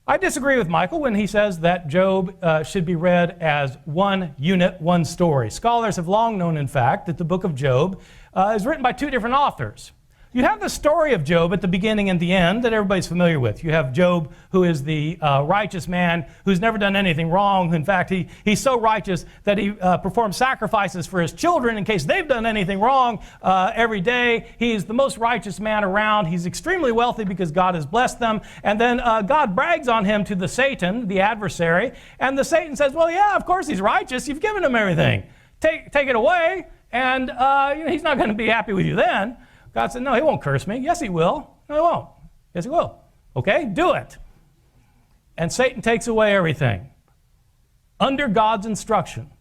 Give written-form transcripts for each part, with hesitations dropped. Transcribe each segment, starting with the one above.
I disagree with Michael when he says that Job should be read as one unit, one story. Scholars have long known, in fact, that the book of Job is written by two different authors. You have the story of Job at the beginning and the end that everybody's familiar with. You have Job, who is the righteous man who's never done anything wrong. In fact, he's so righteous that he performs sacrifices for his children in case they've done anything wrong every day. He's the most righteous man around. He's extremely wealthy because God has blessed them. And then God brags on him to the Satan, the adversary. And the Satan says, well, yeah, of course he's righteous. You've given him everything. Take it away, and he's not going to be happy with you then. God said, no, he won't curse me. Yes, he will. No, he won't. Yes, he will. Okay, do it. And Satan takes away everything under God's instruction.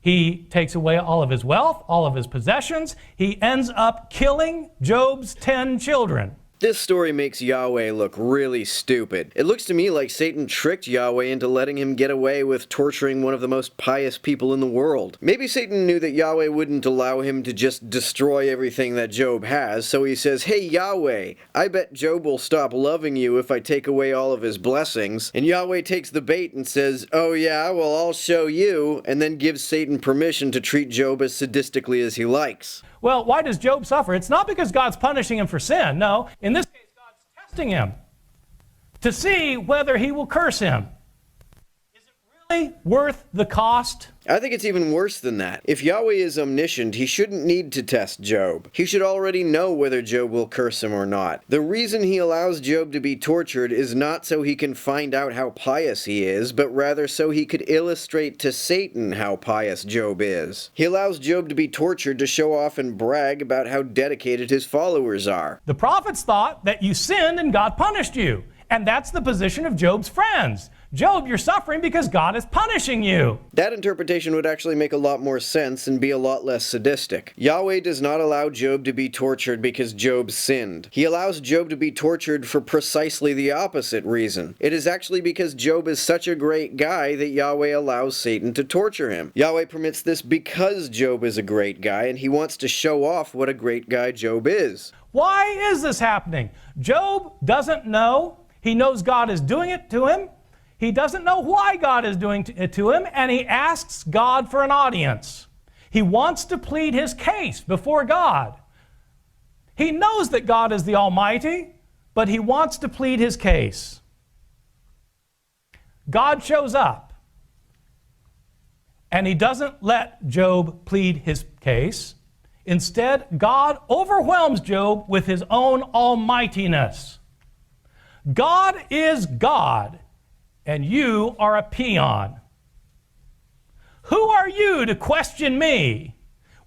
He takes away all of his wealth, all of his possessions. He ends up killing Job's 10 children. This story makes Yahweh look really stupid. It looks to me like Satan tricked Yahweh into letting him get away with torturing one of the most pious people in the world. Maybe Satan knew that Yahweh wouldn't allow him to just destroy everything that Job has, so he says, hey Yahweh, I bet Job will stop loving you if I take away all of his blessings. And Yahweh takes the bait and says, oh yeah, well I'll show you, and then gives Satan permission to treat Job as sadistically as he likes. Well, why does Job suffer? It's not because God's punishing him for sin. No, in this case, God's testing him to see whether he will curse him. Is it really worth the cost? I think it's even worse than that. If Yahweh is omniscient, he shouldn't need to test Job. He should already know whether Job will curse him or not. The reason he allows Job to be tortured is not so he can find out how pious he is, but rather so he could illustrate to Satan how pious Job is. He allows Job to be tortured to show off and brag about how dedicated his followers are. The prophets thought that you sinned and God punished you. And that's the position of Job's friends. Job, you're suffering because God is punishing you. That interpretation would actually make a lot more sense and be a lot less sadistic. Yahweh does not allow Job to be tortured because Job sinned. He allows Job to be tortured for precisely the opposite reason. It is actually because Job is such a great guy that Yahweh allows Satan to torture him. Yahweh permits this because Job is a great guy and he wants to show off what a great guy Job is. Why is this happening? Job doesn't know. He knows God is doing it to him. He doesn't know why God is doing it to him, and he asks God for an audience. He wants to plead his case before God. He knows that God is the Almighty, but he wants to plead his case. God shows up, and he doesn't let Job plead his case. Instead, God overwhelms Job with his own almightiness. God is God, and you are a peon. Who are you to question me?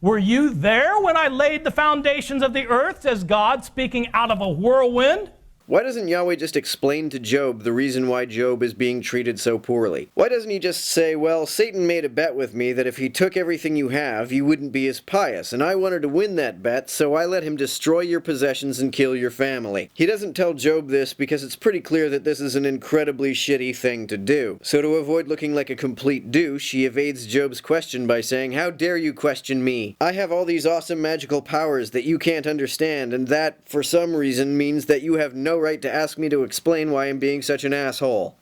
Were you there when I laid the foundations of the earth, says God, speaking out of a whirlwind? Why doesn't Yahweh just explain to Job the reason why Job is being treated so poorly? Why doesn't he just say, well, Satan made a bet with me that if he took everything you have, you wouldn't be as pious, and I wanted to win that bet, so I let him destroy your possessions and kill your family. He doesn't tell Job this because it's pretty clear that this is an incredibly shitty thing to do. So to avoid looking like a complete douche, he evades Job's question by saying, how dare you question me? I have all these awesome magical powers that you can't understand, and that, for some reason, means that you have no right to ask me to explain why I'm being such an asshole.